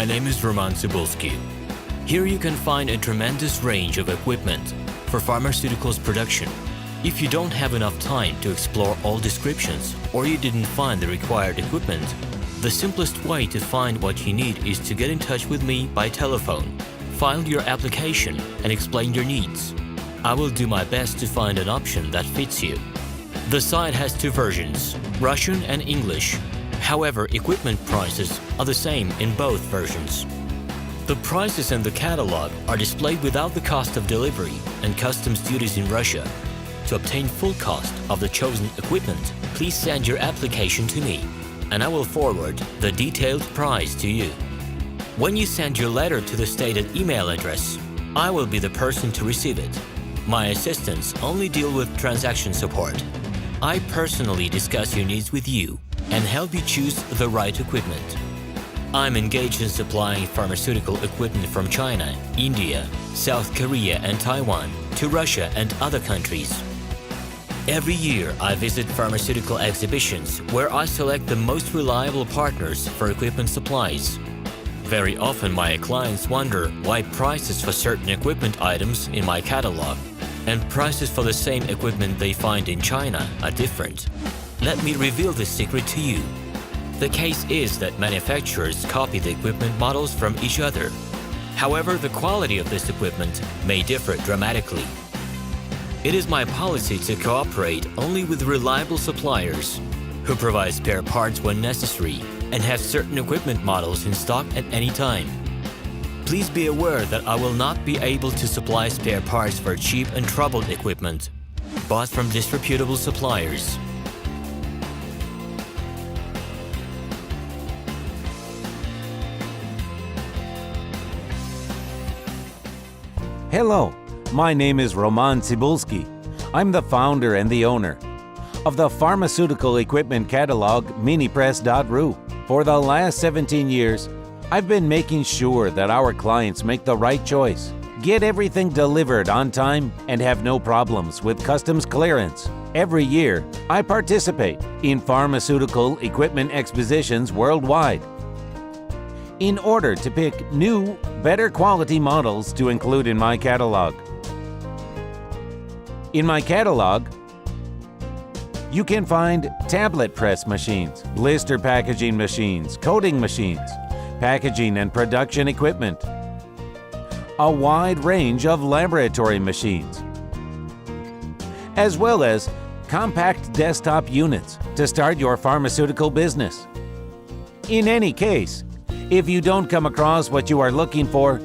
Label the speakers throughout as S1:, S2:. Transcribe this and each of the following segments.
S1: My name is RomanTsibulsky. Here you can find a tremendous range of equipment for pharmaceuticals production. If you don't have enough time to explore all descriptions or you didn't find the required equipment, the simplest way to find what you need is to get in touch with me by telephone, file your application, and explain your needs. I will do my best to find an option that fits you. The site has two versions, Russian and English. However, equipment prices are the same in both versions. The prices in the catalog are displayed without the cost of delivery and customs duties in Russia. To obtain full cost of the chosen equipment, please send your application to me, and I will forward the detailed price to you. When you send your letter to the stated email address, I will be the person to receive it. My assistants only deal with transaction support. I personally discuss your needs with you and help you choose the right equipment. I'm engaged in supplying pharmaceutical equipment from China, India, South Korea and Taiwan to Russia and other countries. Every year, I visit pharmaceutical exhibitions where I select the most reliable partners for equipment supplies. Very often, my clients wonder why prices for certain equipment items in my catalog and prices for the same equipment they find in China are different. Let me reveal this secret to you. The case is that manufacturers copy the equipment models from each other. However, the quality of this equipment may differ dramatically. It is my policy to cooperate only with reliable suppliers who provide spare parts when necessary and have certain equipment models in stock at any time. Please be aware that I will not be able to supply spare parts for cheap and troubled equipment bought from disreputable suppliers.
S2: Hello, my name is RomanTsibulsky. I'm the founder and the owner of the pharmaceutical equipment catalog Minipress.ru. For the last 17 years, I've been making sure that our clients make the right choice, get everything delivered on time, and have no problems with customs clearance. Every year, I participate in pharmaceutical equipment expositions worldwide in order to pick new, better quality models to include in my catalog. In my catalog, you can find tablet press machines, blister packaging machines, coating machines, packaging and production equipment, a wide range of laboratory machines, as well as compact desktop units to start your pharmaceutical business. In any case, if you don't come across what you are looking for,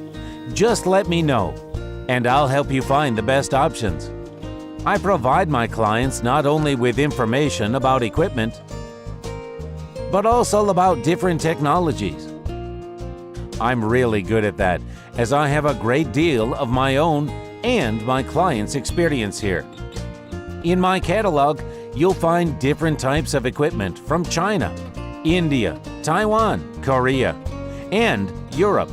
S2: just let me know, and I'll help you find the best options. I provide my clients not only with information about equipment, but also about different technologies. I'm really good at that, as I have a great deal of my own and my clients' experience here. In my catalog, you'll find different types of equipment from China, India, Taiwan, Korea, and Europe.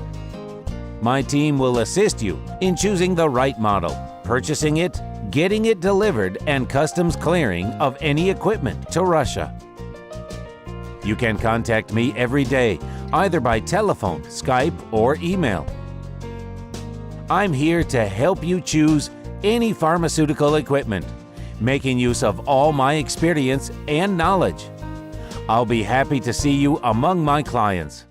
S2: My team will assist you in choosing the right model, purchasing it, getting it delivered, and customs clearing of any equipment to Russia. You can contact me every day, either by telephone, Skype, or email. I'm here to help you choose any pharmaceutical equipment, making use of all my experience and knowledge. I'll be happy to see you among my clients.